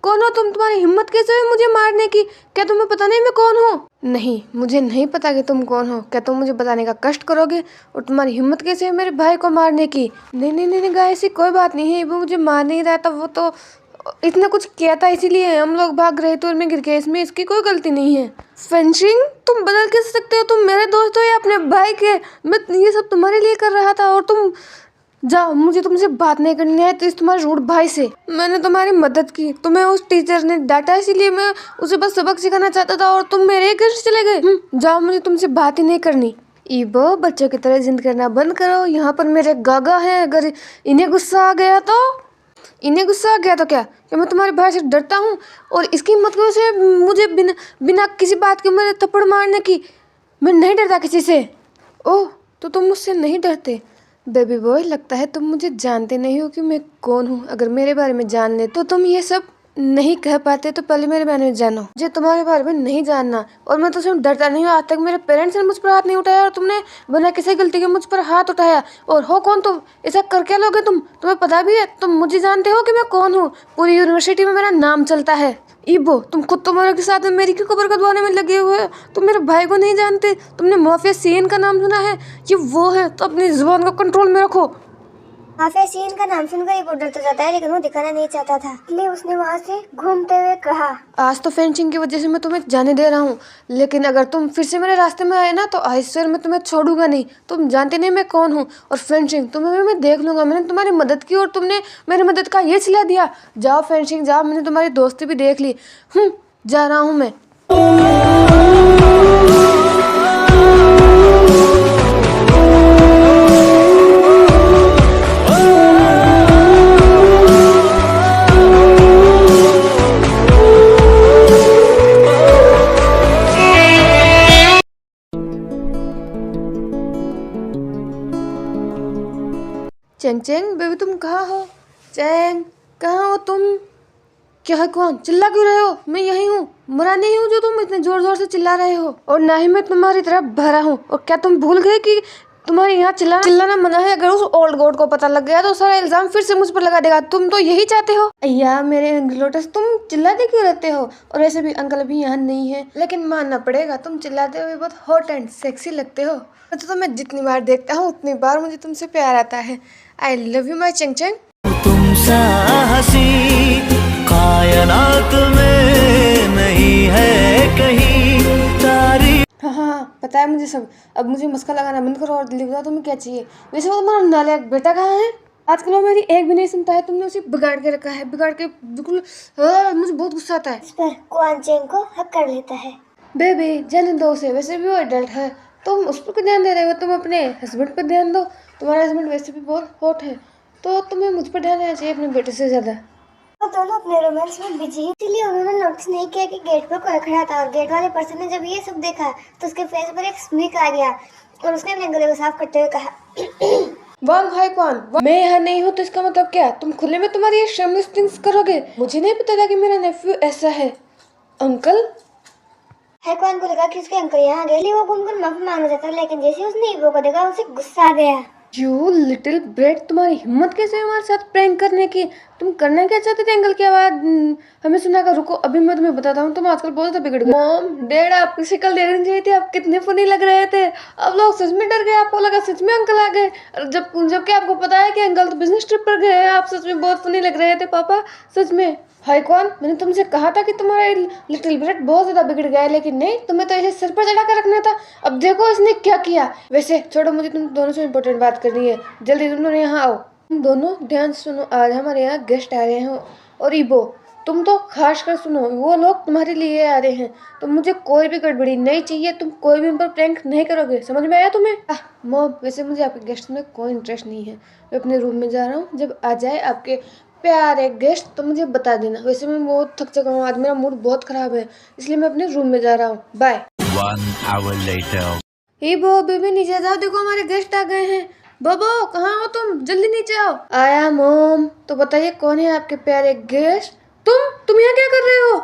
कौन हो तुम? तुम्हारी हिम्मत कैसे हुई मुझे मारने की? क्या तुम्हें पता नहीं मैं कौन हूँ? नहीं, मुझे नहीं पता कि तुम कौन हो। क्या तुम मुझे बताने का कष्ट करोगे? और तुम्हारी हिम्मत कैसे है मेरे भाई को मारने की? नहीं नहीं नहीं, नहीं गाइस, ऐसी कोई बात नहीं है। वो मुझे मार नहीं रहा था, वो तो इतना कुछ किया था, इसीलिए हम लोग भाग रहे थे और मैं गिर गया। इसमें इसकी कोई गलती नहीं है। फेंशिंग, तुम बदल कैसे सकते हो? तुम मेरे दोस्त हो या अपने भाई के? मैं ये सब तुम्हारे लिए कर रहा था और तुम जाओ। मुझे तुमसे बात नहीं करनी है तो इस तुम्हारे रूड भाई से। मैंने तुम्हारी मदद की, तुम्हें उस टीचर ने डांटा, इसीलिए मैं उसे बस सबक सिखाना चाहता था और तुम मेरे घर से चले गए। जाओ, मुझे तुमसे बात ही नहीं करनी। ईबो, बच्चों की तरह जिद करना बंद करो। यहाँ पर मेरे गागा हैं, अगर इन्हें गुस्सा आ गया तो क्या मैं तुम्हारे भाई से डरता हूँ? और इसकी हिम्मत क्यों से मुझे बिना किसी बात के मेरे थप्पड़ मारने की? मैं नहीं डरता किसी से। ओह, तो तुम मुझसे नहीं डरते? बेबी बॉय, लगता है तुम मुझे जानते नहीं हो कि मैं कौन हूँ। अगर मेरे बारे में जान ले तो तुम ये सब नहीं कह पाते। तो पहले मेरे बारे में जानो। मुझे तुम्हारे बारे में नहीं जानना, और मैं तुमसे डरता नहीं हूँ। आज तक मेरे पेरेंट्स ने मुझ पर हाथ नहीं उठाया और तुमने बिना किसी गलती के मुझ पर हाथ उठाया। और हो कौन तुम? ऐसा कर क्या लोगे तुम? तुम्हें पता भी है तुम मुझे जानते हो कि मैं कौन हूँ? पूरी यूनिवर्सिटी में मेरा नाम चलता है। ईबो, तुम खुद तुम्हारे के साथ मेरी क्यों खबर कटवाने में लगे हुए हो? तुम मेरे भाई को नहीं जानते। तुमने माफिया सीन का नाम सुना है? ये वो है, तो अपनी जुबान को कंट्रोल में रखो। माफिया सीन का नाम सुनकर वो डर तो जाता है, लेकिन वो दिखाना नहीं चाहता था, इसलिए उसने वहाँ से घूमते हुए कहा, आज तो फेंसिंग की वजह से मैं तुम्हें जाने दे रहा हूँ, लेकिन अगर तुम फिर से मेरे रास्ते में आए ना तो आई स्वेयर मैं तुम्हें छोड़ूंगा नहीं। तुम जानते नहीं मैं कौन हूँ। और फेंसिंग, तुम्हें मैं देख लूंगा। मैंने तुम्हारी मदद की और तुमने मेरी मदद का ये सिला दिया। जाओ फेंसिंग जाओ, मैंने तुम्हारी दोस्ती भी देख ली। जा रहा हूँ मैं। चेंग चेंग बेबी, तुम कहाँ हो? चेंग, कहाँ हो तुम? क्या है, कौन? चिल्ला क्यों रहे हो? मैं यही हूँ, मरा नहीं हूँ जो तुम इतने जोर जोर से चिल्ला रहे हो। और ना ही मैं तुम्हारी तरफ भरा हूँ। और क्या तुम भूल गए कि तुम्हारे यहाँ चिल्लाना मना है? अगर उस ओल्ड गॉड को पता लग गया तो सारा इल्जाम फिर से मुझ पर लगा देगा। तुम तो यही चाहते हो। अय्या मेरे लोटस, तुम चिल्लाते क्यों रहते हो? और ऐसे भी अंकल अभी यहाँ नहीं है, लेकिन मानना पड़ेगा तुम चिल्लाते हुए बहुत हॉट एंड सेक्सी लगते हो। तो मैं जितनी बार देखता हूँ उतनी बार मुझे तुमसे प्यार आता है। I love you my Cheng Cheng. तुम सा हंसी कायनात में नहीं है कहीं तारी। हाँ, पता है मुझे सब। अब मुझे मस्का लगाना बंद करो और दिल्ली बताओ तुम्हें क्या चाहिए। वैसे वो तुम्हारा नालायक बेटा कहाँ है? आजकल वो मेरी एक भी नहीं सुनता है। तुमने उसे बिगाड़ के रखा है, बिगाड़ के बिल्कुल। मुझे बहुत गुस्सा आता है। इस पर क्वान चेंग को हक कर लेता है। बेबी, जाने दो उसे, वैसे भी वो एडल्ट है। तुम उस पर क्यों ध्यान दे रहे हो? तुम अपने हस्बैंड पर ध्यान दो। तुम्हारा हस्बैंड वैसे भी बहुत हॉट है, तो तुम्हें मुझ पर ध्यान देना चाहिए अपने बेटे से ज्यादा। वो दोनों अपने रोमांस में बिजी ही, इसलिए उन्होंने नोटिस नहीं किया कि गेट पर कोई खड़ा था। और गेट वाले पर्सन ने जब ये सब देखा तो उसके फेस पर एक स्मिक आ गया और उसने अपने गले को साफ करते हुए कहा, वांग हाई कौन? मैं यहाँ नहीं हूँ तो इसका मतलब क्या? तुम खुले में तुम्हारी ये shameless things करोगे? मुझे नहीं पता था कि मेरा नेफ्यू ऐसा है। अंकल, हैकवान को लगा कि उसके अंकल यहाँ गए, इसलिए वो घूमकर माफी मांगना चाहता, लेकिन जैसे उसने ईगो को देखा उसे गुस्सा आ गया। यू लिटिल ब्रेड, तुम्हारी हिम्मत कैसे है हमारे साथ प्रैंक करने की? तुम करना क्या चाहते थे? अंकल की आवाज हमें सुना कर। रुको, अभी मैं तुम्हें बताता हूँ। तुम आजकल बहुत ज्यादा बिगड़ गए। मॉम डैड, आपकी शक्ल देखनी चाहिए थी। आप कितने फनी लग रहे थे। अब लोग सच में डर गए, आपको लगा सच में अंकल आ गए। जबकि आपको पता है कि अंकल तो बिजनेस ट्रिप पर गए हैं। आप सच में बहुत फनी लग रहे थे पापा, सच में। हाय कौन, मैंने तुमसे कहा था कि तुम्हारा लिटिल ब्रेड बहुत ज्यादा बिगड़ गया है, लेकिन नहीं, तुम्हें तो इसे सिर पर चढ़ा कर रखना था। अब देखो इसने क्या किया। वैसे छोड़ो, मुझे तुम दोनों से इम्पोर्टेंट बात करनी है। जल्दी तुम दोनों यहाँ आओ। तुम दोनों ध्यान से सुनो, आज हमारे यहाँ गेस्ट आ रहे हैं। और ईबो, तुम तो खास कर सुनो, वो लोग तुम्हारे लिए आ रहे हैं। तो मुझे कोई भी गड़बड़ी नहीं चाहिए। तुम कोई भी उन पर प्रैंक नहीं करोगे, समझ में आया तुम्हें? मॉम, वैसे मुझे आपके गेस्ट में कोई इंटरेस्ट नहीं है। मैं अपने रूम में जा रहा हूँ। जब आ जाए आपके प्यारे गेस्ट तो मुझे बता देना। वैसे मैं बहुत थक चुका हूँ, आज मेरा मूड बहुत खराब है, इसलिए मैं अपने रूम में जा रहा हूँ। बाय। 1 hour later. बो बेबी, नीचे जाओ, देखो हमारे गेस्ट आ गए हैं। बबो, कहाँ हो तुम? जल्दी नीचे आओ। आया मॉम। तो बताइए कौन है आपके प्यारे गेस्ट? तुम यहाँ क्या कर रहे हो?